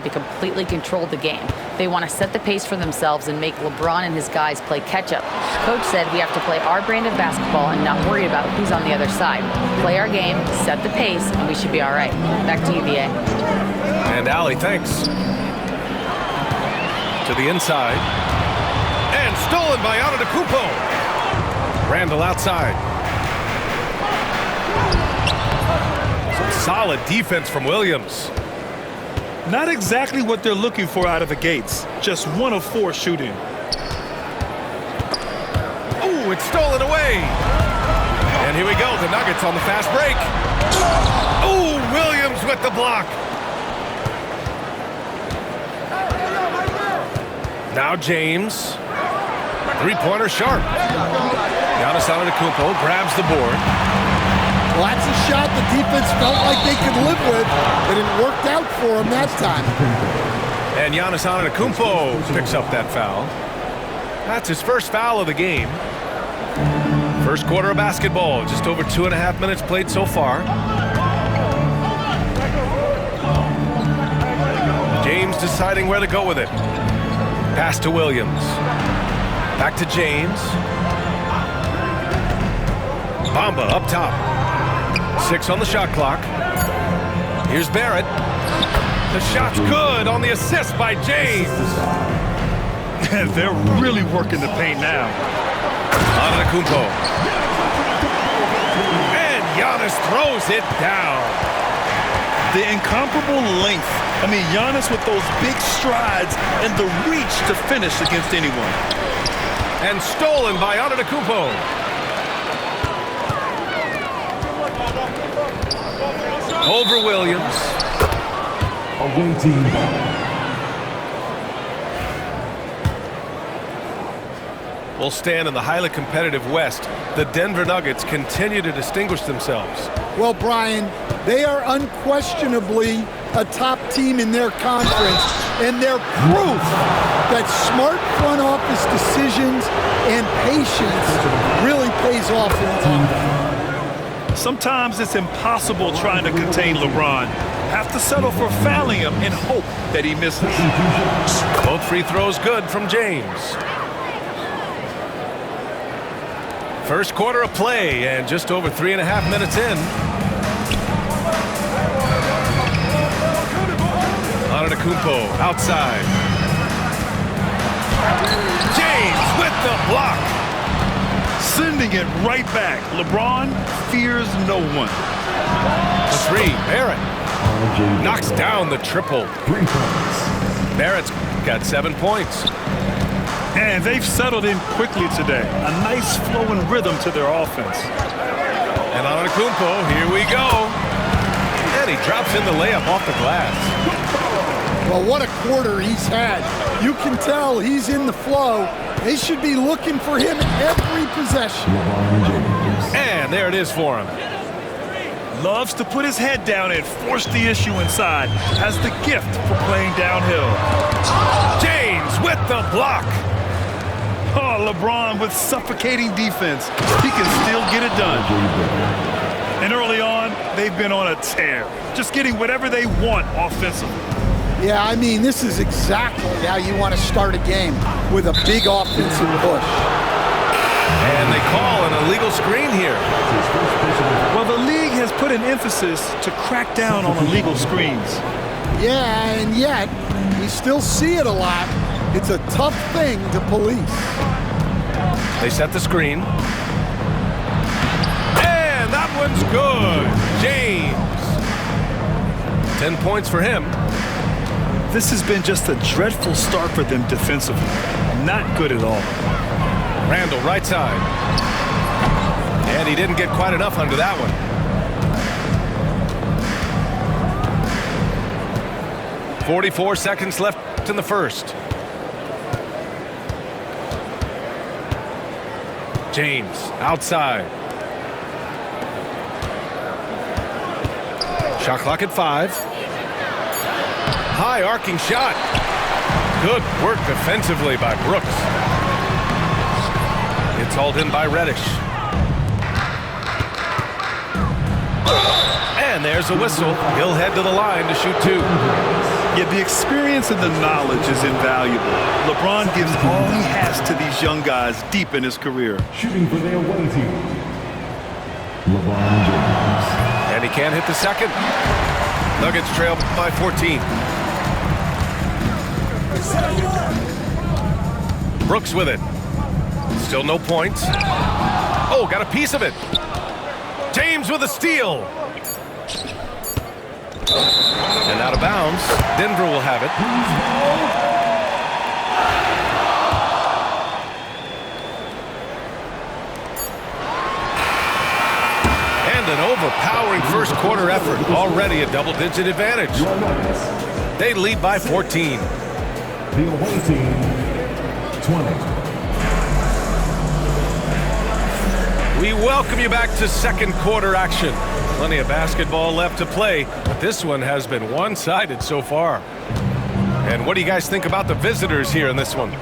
to completely control the game. They want to set the pace for themselves and make LeBron and his guys play catch-up. Coach said we have to play our brand of basketball and not worry about who's on the other side. Play our game, set the pace, and we should be all right. Back to you, VA. And Allie, thanks. To the inside. And stolen by Antetokounmpo. Randall outside. Some solid defense from Williams. Not exactly what they're looking for out of the gates. Just 1 of 4 shooting. Ooh, it's stolen away. And here we go, the Nuggets on the fast break. Ooh, Williams with the block. Now James. Three-pointer sharp. Giannis Antetokounmpo grabs the board. Well, that's a shot the defense felt like they could live with, but it worked out for them that time. And Giannis Antetokounmpo picks up that foul. That's his first foul of the game. First quarter of basketball, just over 2.5 minutes played so far. James deciding where to go with it. Pass to Williams. Back to James. Bamba up top. 6 on the shot clock. Here's Barrett. The shot's good on the assist by James. They're really working the paint now. Antetokounmpo. And Giannis throws it down. The incomparable length. I mean, Giannis with those big strides and the reach to finish against anyone. And stolen by Antetokounmpo. Over Williams. Away team. Will stand in the highly competitive West. The Denver Nuggets continue to distinguish themselves. Well, Brian, they are unquestionably a top team in their conference, and they're proof that smart front office decisions and patience really pays off in the long run. Sometimes it's impossible trying to contain LeBron. Have to settle for fouling him and hope that he misses. Both free throws good from James. First quarter of play and just over 3.5 minutes in. Antetokounmpo outside. James with the block. Sending it right back. LeBron fears no one. The three, Barrett. Knocks down the triple. 3 points. Barrett's got 7 points. And they've settled in quickly today. A nice flowing rhythm to their offense. And Antetokounmpo, here we go. And he drops in the layup off the glass. Well, what a quarter he's had. You can tell he's in the flow. They should be looking for him every possession. And there it is for him. Loves to put his head down and force the issue inside. Has the gift for playing downhill. James with the block. Oh, LeBron with suffocating defense. He can still get it done. And early on, they've been on a tear. Just getting whatever they want offensively. Yeah, I mean, this is exactly how you want to start a game, with a big offensive push. And they call an illegal screen here. Well, the league has put an emphasis to crack down on illegal screens. Yeah, and yet, we still see it a lot. It's a tough thing to police. They set the screen. And that one's good. James. 10 points for him. This has been just a dreadful start for them defensively. Not good at all. Randall, right side. And he didn't get quite enough under that one. .44 seconds left in the first. James, outside. Shot clock at 5. High arcing shot. Good work defensively by Brooks. It's hauled in by Reddish. And there's a whistle. He'll head to the line to shoot 2. Yeah, the experience and the knowledge is invaluable. LeBron gives all he has to these young guys deep in his career. Shooting for their away team, LeBron James. And he can't hit the second. Nuggets trail by 14. Brooks with it. Still no points. Oh, got a piece of it. James with a steal. And out of bounds. Denver will have it. And an overpowering first quarter effort. Already a double-digit advantage. They lead by 14. The away team, 20. We welcome you back to second quarter action. Plenty of basketball left to play, but this one has been one-sided so far. And what do you guys think about the visitors here in this one?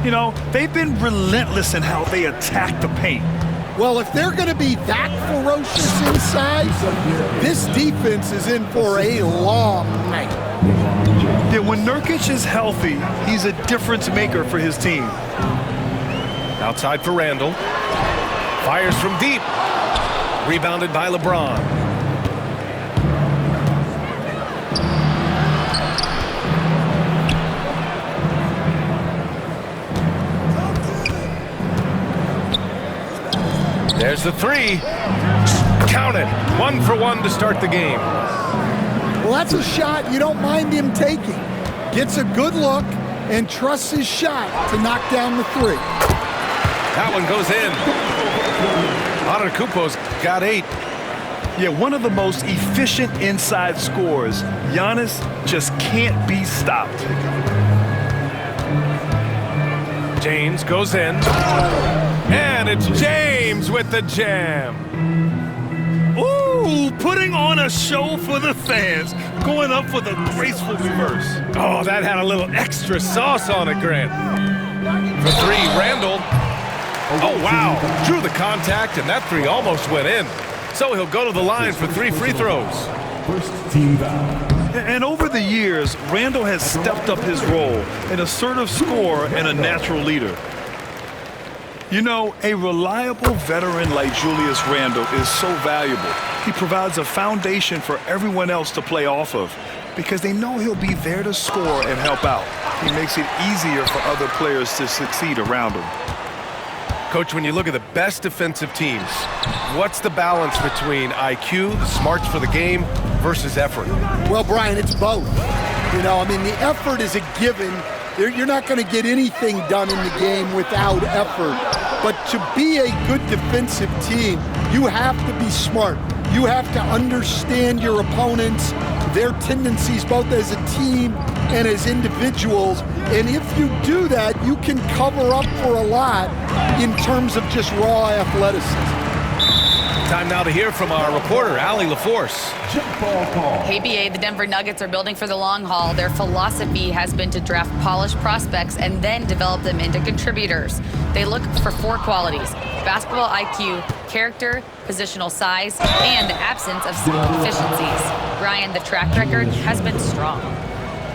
You know, they've been relentless in how they attack the paint. Well, if they're going to be that ferocious inside, this defense is in for a long night. Yeah, when Nurkic is healthy, he's a difference maker for his team. Outside for Randall. Fires from deep. Rebounded by LeBron. There's the three. Count it. 1 for 1 to start the game. Well, that's a shot you don't mind him taking. Gets a good look and trusts his shot to knock down the three. That one goes in. Antetokounmpo's got 8. Yeah, one of the most efficient inside scorers. Giannis just can't be stopped. James goes in. And it's James with the jam. Ooh, putting on a show for the fans. Going up for the graceful reverse. Oh, that had a little extra sauce on it, Grant. For 3, Randall. Oh, wow. Drew the contact, and that 3 almost went in. So he'll go to the line for 3 free throws. First team foul. And over the years, Randall has stepped up his role, an assertive scorer and a natural leader. You know, a reliable veteran like Julius Randle is so valuable. He provides a foundation for everyone else to play off of because they know he'll be there to score and help out. He makes it easier for other players to succeed around him. Coach, when you look at the best defensive teams, what's the balance between IQ, the smarts for the game, versus effort? Well, Brian, it's both. You know, I mean, the effort is a given. You're not going to get anything done in the game without effort. But to be a good defensive team, you have to be smart. You have to understand your opponents, their tendencies both as a team and as individuals. And if you do that, you can cover up for a lot in terms of just raw athleticism. Time now to hear from our reporter, Allie LaForce. Jump ball call. Hey, BA, the Denver Nuggets are building for the long haul. Their philosophy has been to draft polished prospects and then develop them into contributors. They look for 4 qualities: basketball IQ, character, positional size, and the absence of skill deficiencies. Brian, the track record has been strong.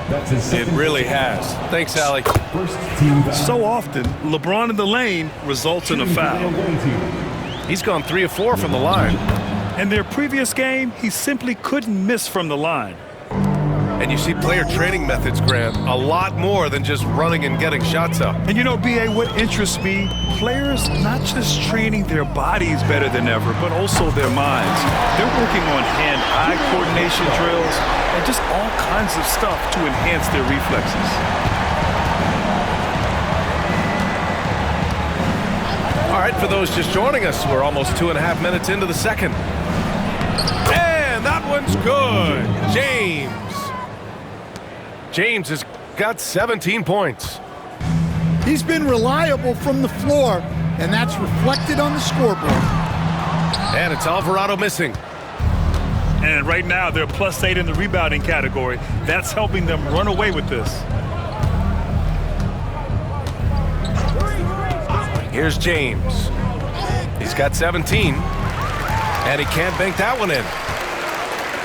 That's his It second really has. Thanks, Allie. First team foul. So often, LeBron in the lane results in a Shooting for foul. the away team, He's gone 3 of 4 from the line. In their previous game, he simply couldn't miss from the line. And you see player training methods, Grant, a lot more than just running and getting shots up. And you know, BA, what interests me, players not just training their bodies better than ever, but also their minds. They're working on hand-eye coordination drills and just all kinds of stuff to enhance their reflexes. All right, for those just joining us, we're almost 2.5 minutes into the second. And that one's good. James has got 17 points. He's been reliable from the floor, and that's reflected on the scoreboard. And it's Alvarado missing. And right now, they're +8 in the rebounding category. That's helping them run away with this. Here's James. He's got 17. And he can't bank that one in.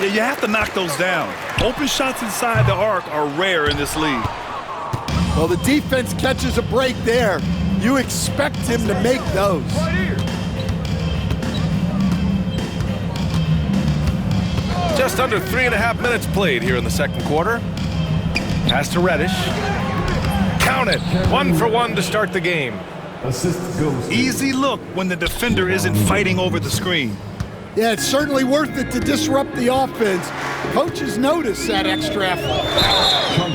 Yeah, you have to knock those down. Open shots inside the arc are rare in this league. Well, the defense catches a break there. You expect him to make those. Just under 3.5 minutes played here in the second quarter. Pass to Reddish. Count it. 1 for 1 to start the game. Assist goes to Easy look when the defender isn't fighting over the screen. Yeah, it's certainly worth it to disrupt the offense. Coaches notice that extra effort.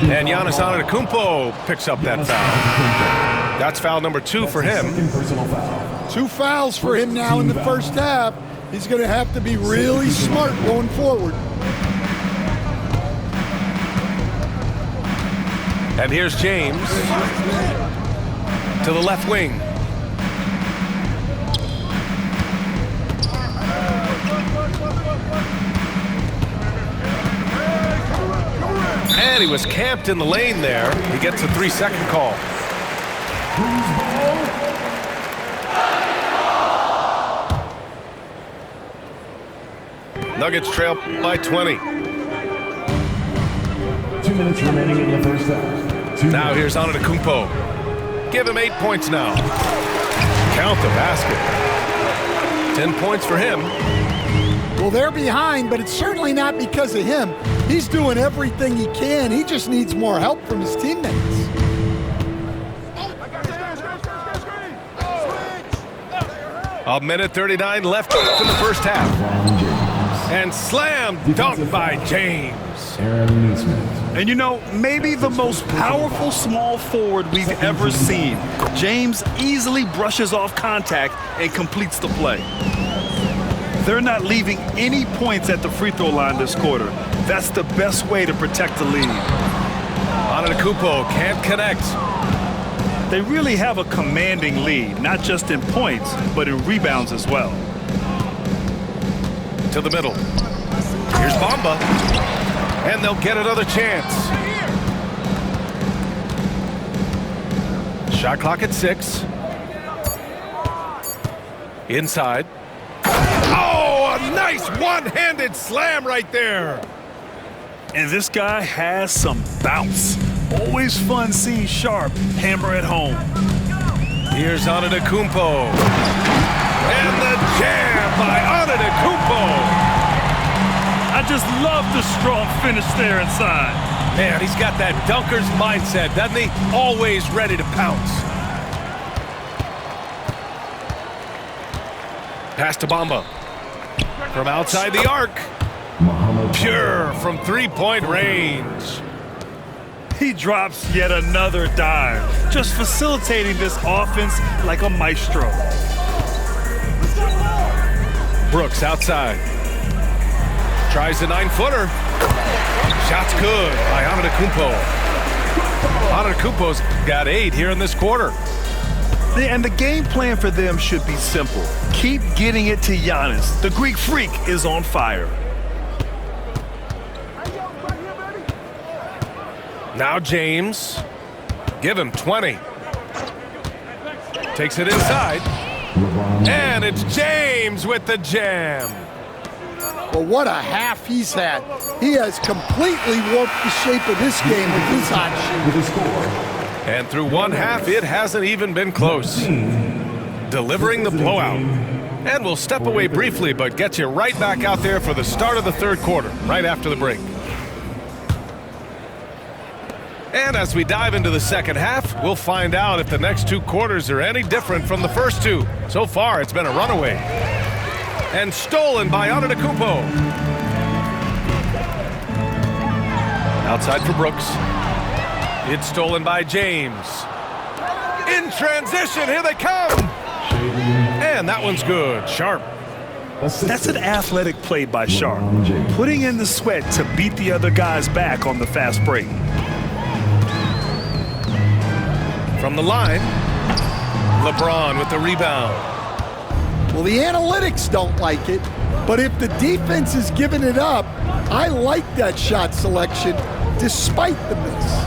And Giannis Antetokounmpo picks up that foul. That's foul number 2 for him. second personal foul. 2 fouls for him now in the first half. He's going to have to be really smart going forward. And here's James to the left wing. And he was camped in the lane there. He gets a 3-second call. Nuggets trail by 20. 2 minutes remaining in the first half. Now here's Antetokounmpo. Give him 8 points now. Count the basket. 10 points for him. Well, they're behind, but it's certainly not because of him. He's doing everything he can. He just needs more help from his teammates. A minute 39 left in the first half. And slam dunk by James. Aaron Nesmith. And you know, maybe the most powerful small forward we've ever seen. James easily brushes off contact and completes the play. They're not leaving any points at the free throw line this quarter. That's the best way to protect the lead. Antetokounmpo can't connect. They really have a commanding lead, not just in points, but in rebounds as well. To the middle. Here's Bamba. And they'll get another chance. Shot clock at 6. Inside. Oh, a nice one-handed slam right there. And this guy has some bounce. Always fun seeing Sharp hammer it home. Here's Antetokounmpo. And the jam by Antetokounmpo. I just love the strong finish there inside. Man, he's got that dunker's mindset, doesn't he? Always ready to pounce. Pass to Bamba. From outside the arc. Pure from three-point range. He drops yet another dive, just facilitating this offense like a maestro. Brooks outside. Tries the 9-footer. Shot's good by Antetokounmpo. Antetokounmpo's got 8 here in this quarter. And the game plan for them should be simple. Keep getting it to Giannis. The Greek freak is on fire. Now James. Give him 20. Takes it inside. And it's James with the jam. Well, what a half he's had. He has completely warped the shape of this game with his hot shoot. And through one half, it hasn't even been close. Delivering the blowout. And we'll step away briefly, but get you right back out there for the start of the third quarter, right after the break. And as we dive into the second half, we'll find out if the next 2 quarters are any different from the first 2. So far, it's been a runaway. And stolen by Antetokounmpo. Outside for Brooks. It's stolen by James. In transition, here they come. And that one's good. Sharp. That's an athletic play by Sharp, putting in the sweat to beat the other guys back on the fast break. From the line, LeBron with the rebound. Well, the analytics don't like it, but if the defense is giving it up, I like that shot selection despite the miss.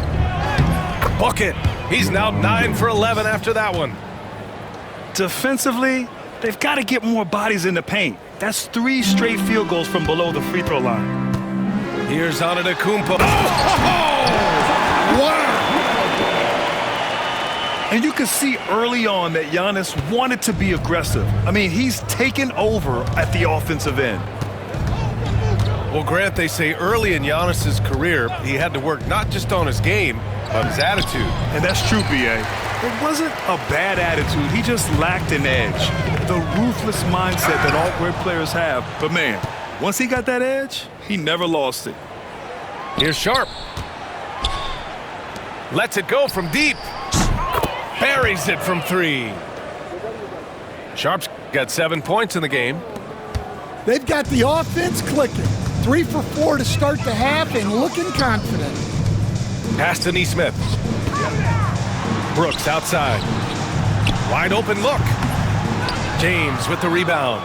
Bucket. He's now 9 for 11 after that one. Defensively, they've got to get more bodies in the paint. That's 3 straight field goals from below the free throw line. Here's Antetokounmpo. Wow! And you can see early on that Giannis wanted to be aggressive. I mean, he's taken over at the offensive end. Well, Grant, they say early in Giannis's career, he had to work not just on his game, but his attitude. And that's true, B.A. It wasn't a bad attitude. He just lacked an edge. The ruthless mindset that all great players have. But, man, once he got that edge, he never lost it. Here's Sharp. Lets it go from deep. Buries it from 3. Sharp's got 7 points in the game. They've got the offense clicking. 3 for 4 to start the half and looking confident. Pass to Nesmith. Brooks outside. Wide open look. James with the rebound.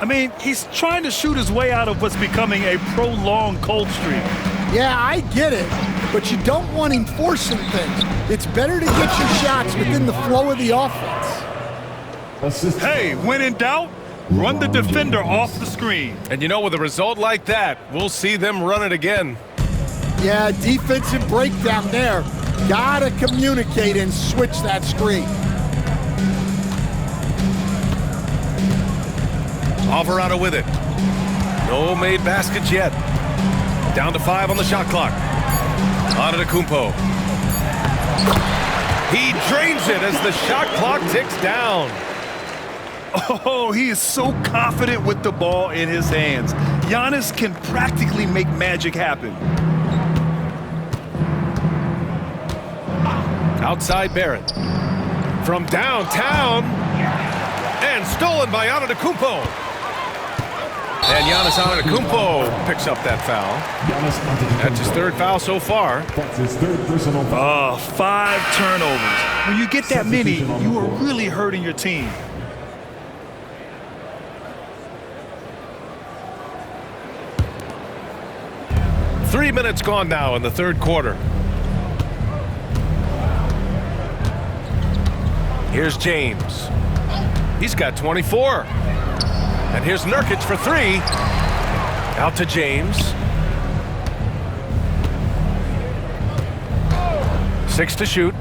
I mean, he's trying to shoot his way out of what's becoming a prolonged cold streak. Yeah, I get it, but you don't want him forcing things. It's better to get your shots within the flow of the offense. Assist. Hey, when in doubt, run the defender off the screen. And you know, with a result like that, we'll see them run it again. Yeah, defensive breakdown there. Gotta communicate and switch that screen. Alvarado with it. No made baskets yet. Down to 5 on the shot clock. Antetokounmpo. He drains it as the shot clock ticks down. Oh, he is so confident with the ball in his hands. Giannis can practically make magic happen. Outside Barrett. From downtown. And stolen by Antetokounmpo. And Giannis Antetokounmpo picks up that foul. Giannis Antetokounmpo. That's his 3rd foul so far. That's his 3rd personal foul. 5 turnovers. When you get that many, you are really hurting your team. Three minutes gone now in the 3rd quarter. Here's James. He's got 24. And here's Nurkic for 3. Out to James. 6 to shoot.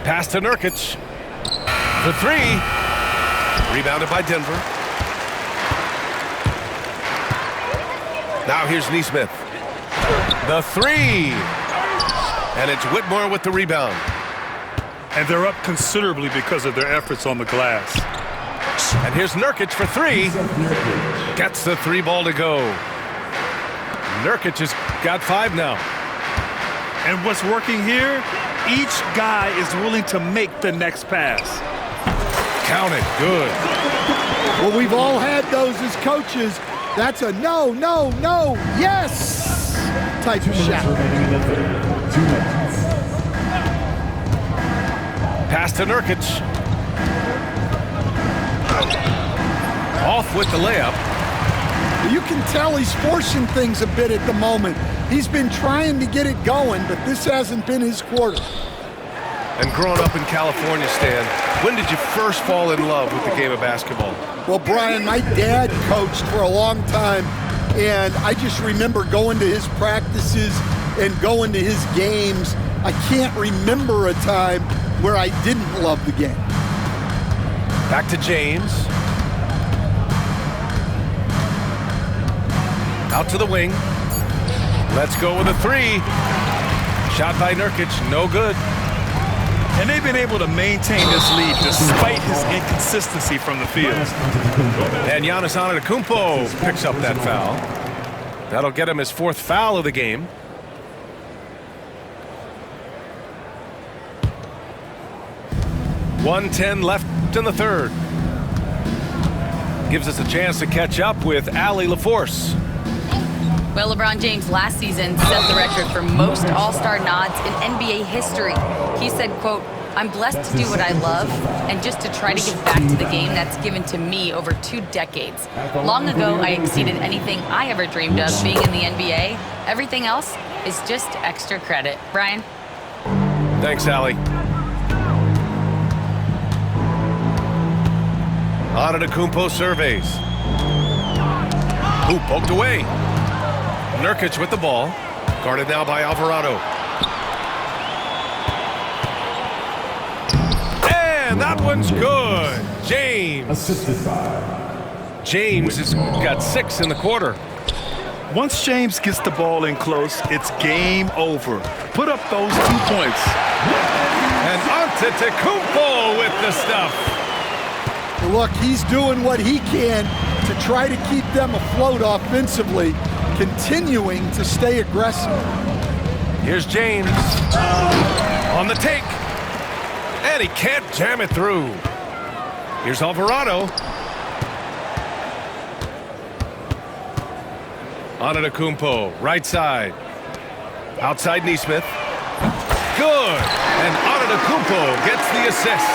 Pass to Nurkic. For 3. Rebounded by Denver. Now here's Nesmith. The 3. And it's Whitmore with the rebound. And they're up considerably because of their efforts on the glass. And here's Nurkic for 3. Gets the 3 ball to go. Nurkic has got 5 now. And what's working here, each guy is willing to make the next pass. Count it. Good. Well, we've all had those as coaches. That's a no, no, no, yes type of shot. Remaining in the 3rd. 2 minutes. Pass to Nurkic. Off with the layup. You can tell he's forcing things a bit at the moment. He's been trying to get it going, but this hasn't been his quarter. And growing up in California, Stan, when did you first fall in love with the game of basketball? Well, Brian, my dad coached for a long time, and I just remember going to his practices and going to his games. I can't remember a time where I didn't love the game. Back to James. Out to the wing. Let's go with a 3. Shot by Nurkic, no good. And they've been able to maintain this lead despite his inconsistency from the field. And Giannis Antetokounmpo picks up that foul. That'll get him his 4th foul of the game. .110 left in the 3rd. Gives us a chance to catch up with Allie LaForce. Well, LeBron James last season set the record for most All-Star nods in NBA history. He said, quote, "I'm blessed to do what I love and just to try to give back to the game that's given to me over 2 decades. Long ago, I exceeded anything I ever dreamed of being in the NBA. Everything else is just extra credit." Brian? Thanks, Allie. Antetokounmpo surveys. Hoop poked away. Nurkic with the ball. Guarded now by Alvarado. And that one's good. James. Assisted by James has got 6 in the quarter. Once James gets the ball in close, it's game over. Put up those 2 points. And Antetokounmpo with the stuff. Look, he's doing what he can to try to keep them afloat offensively, continuing to stay aggressive. Here's James on the take. And he can't jam it through. Here's Alvarado. Antetokounmpo, right side. Outside Nesmith. Good. And Antetokounmpo gets the assist.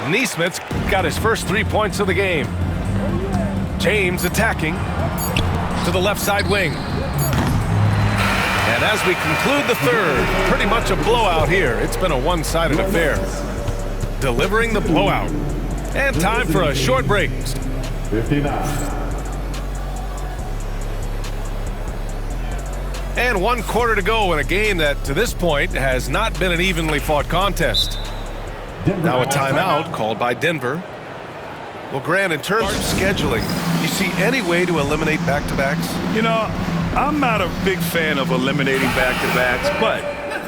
Nesmith's got his first 3 points of the game. James attacking to the left side wing. And as we conclude the third, pretty much a blowout here. It's been a one-sided affair. Delivering the blowout. And time for a short break. 59. And 1 quarter to go in a game that, to this point, has not been an evenly fought contest. Now a timeout called by Denver. Well, Grant, in terms of scheduling, you see any way to eliminate back-to-backs? You know, I'm not a big fan of eliminating back-to-backs, but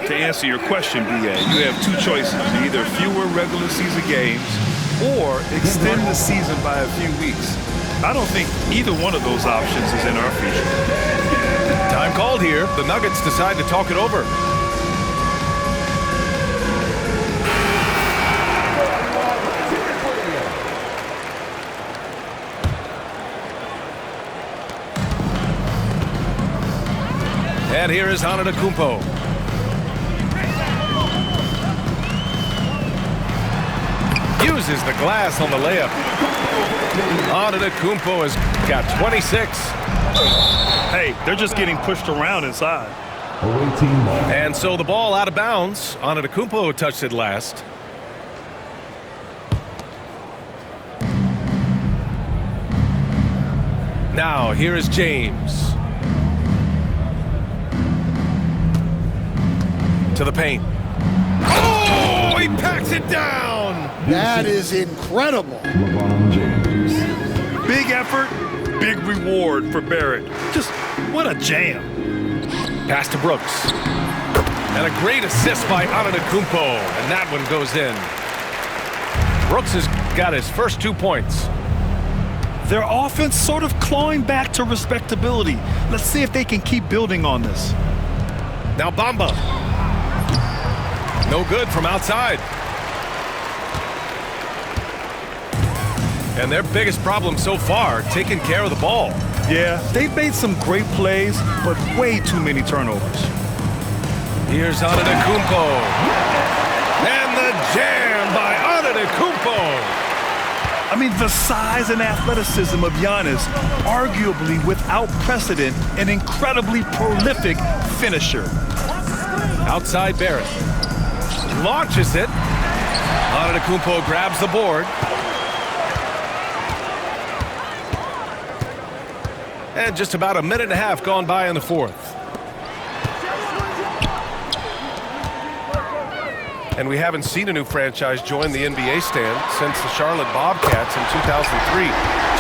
to answer your question, B.A., you have 2 choices. Either fewer regular season games or extend the season by a few weeks. I don't think either one of those options is in our future. Time called here. The Nuggets decide to talk it over. And here is Antetokounmpo. Uses the glass on the layup. Antetokounmpo has got 26. Hey, they're just getting pushed around inside. Away team ball. And so the ball out of bounds. Antetokounmpo touched it last. Now here is James. To the paint. Oh, he packs it down. That is incredible. LeBron James. Big effort, big reward for Barrett. Just what a jam. Pass to Brooks. And a great assist by Antetokounmpo. And that one goes in. Brooks has got his first 2 points. Their offense sort of clawing back to respectability. Let's see if they can keep building on this. Now Bamba. No good from outside. And their biggest problem so far, taking care of the ball. Yeah, they've made some great plays, but way too many turnovers. Here's Antetokounmpo. And the jam by Antetokounmpo. I mean, the size and athleticism of Giannis, arguably without precedent, an incredibly prolific finisher. Outside Barrett. Launches it. Antetokounmpo grabs the board. And just about a minute and a half gone by in the fourth. And we haven't seen a new franchise join the NBA stand since the Charlotte Bobcats in 2003.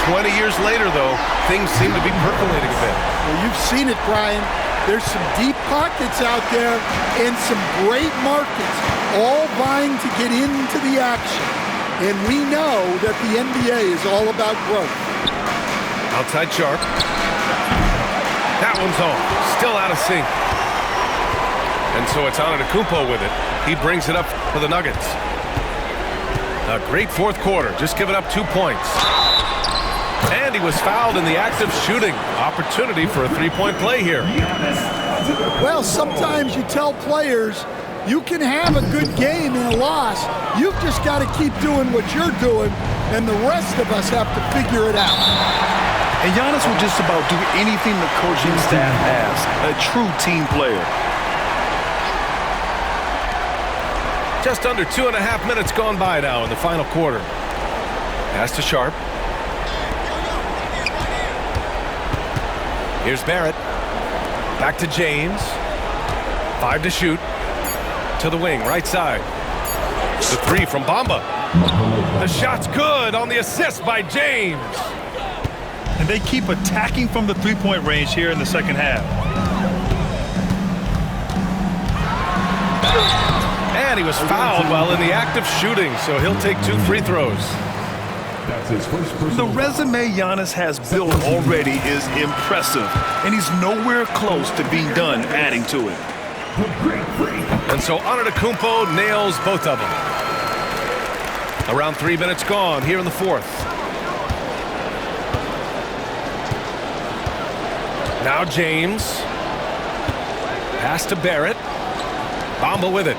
20 years later, though, things seem to be percolating a bit. Well, you've seen it, Brian. There's some deep pockets out there and some great markets, all vying to get into the action. And we know that the NBA is all about growth. Outside Sharp. That one's off. Still out of sync. And so it's Antetokounmpo with it. He brings it up for the Nuggets. A great fourth quarter. Just giving up 2 points. And he was fouled in the act of shooting. Opportunity for a three-point play here. Well, sometimes you tell players you can have a good game in a loss. You've just got to keep doing what you're doing, and the rest of us have to figure it out. And Giannis will just about do anything the coaching staff asks. A true team player. Just under 2.5 minutes gone by now in the final quarter. Pass to Sharp. Here's Barrett. Back to James. 5 to shoot. To the wing, right side. The 3 from Bamba. The shot's good on the assist by James. And they keep attacking from the three-point range here in the second half. And he was fouled while in the act of shooting, so he'll take 2 free throws. That's his first personal The resume Giannis has built already is impressive, and he's nowhere close to being done adding to it. And so Antetokounmpo nails both of them. Around 3 minutes gone here in the fourth. Now James. Pass to Barrett. Bamba with it.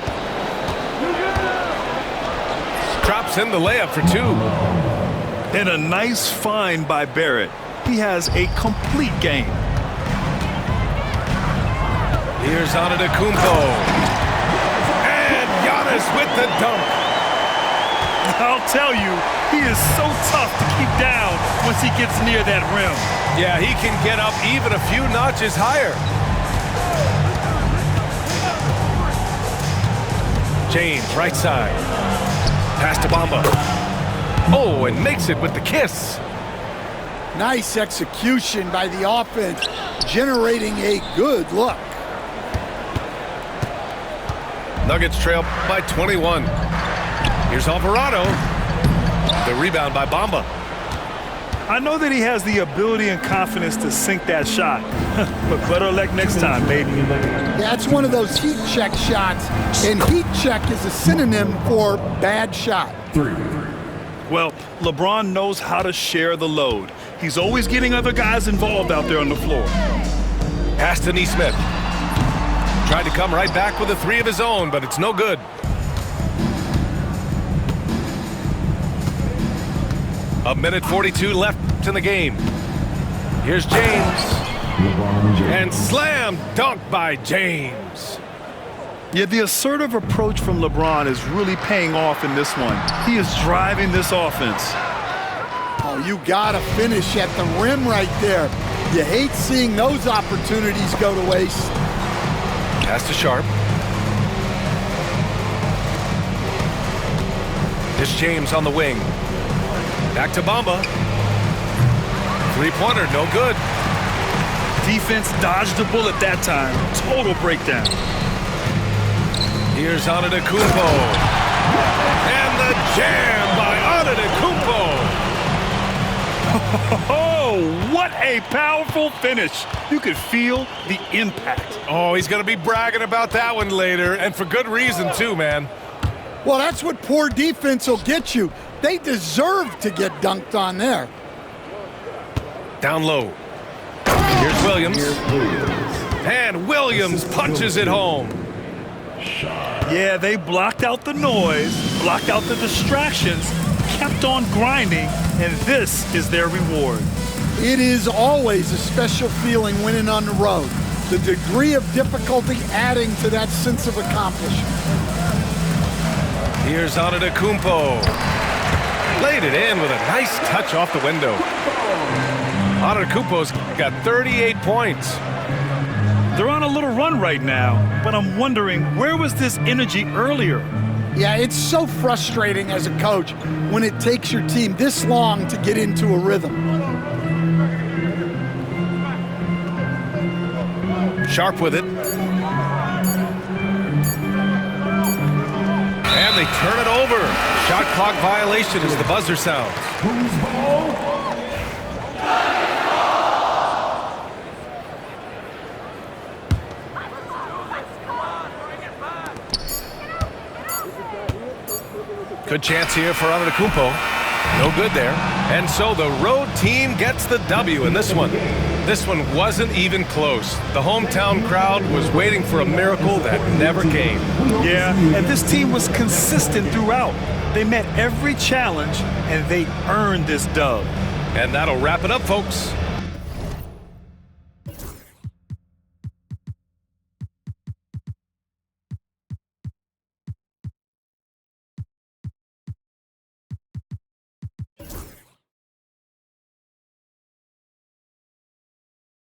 Drops in the layup for 2. And a nice find by Barrett. He has a complete game. Here's Antetokounmpo. And Giannis with the dunk. I'll tell you, he is so tough to keep down once he gets near that rim. Yeah, he can get up even a few notches higher. James, right side. Pass to Bamba. Oh, and makes it with the kiss. Nice execution by the offense, generating a good look. Nuggets trail by 21. Here's Alvarado. The rebound by Bamba. I know that he has the ability and confidence to sink that shot, but better luck next time, baby. That's one of those heat check shots, and heat check is a synonym for bad shot. 3. Well, LeBron knows how to share the load. He's always getting other guys involved out there on the floor. Pass to Nesmith. Tried to come right back with a 3 of his own, but it's no good. A minute 42 left in the game. Here's James. LeBron James. And slam dunk by James. Yeah, the assertive approach from LeBron is really paying off in this one. He is driving this offense. Oh, you gotta finish at the rim right there. You hate seeing those opportunities go to waste. Pass to Sharp. Here's James on the wing. Back to Bamba. 3-pointer, no good. Defense dodged the bullet that time. Total breakdown. Here's Antetokounmpo. And the jam by Antetokounmpo. Oh, what a powerful finish. You could feel the impact. Oh, he's going to be bragging about that one later, and for good reason too, man. Well, that's what poor defense will get you. They deserve to get dunked on there. Down low. Here's Williams. And Williams punches it home. Yeah, they blocked out the noise, blocked out the distractions, kept on grinding, and this is their reward. It is always a special feeling winning on the road. The degree of difficulty adding to that sense of accomplishment. Here's Antetokounmpo. Laid it in with a nice touch off the window. Antetokounmpo's got 38 points. They're on a little run right now, but I'm wondering, where was this energy earlier? Yeah, it's so frustrating as a coach when it takes your team this long to get into a rhythm. Sharp with it. And they turn it over. Shot clock violation as the buzzer sounds. Good chance here for Antetokounmpo. No good there. And so the road team gets the W in this one. This one wasn't even close. The hometown crowd was waiting for a miracle that never came. Yeah, and this team was consistent throughout. They met every challenge, and they earned this dub. And that'll wrap it up, folks.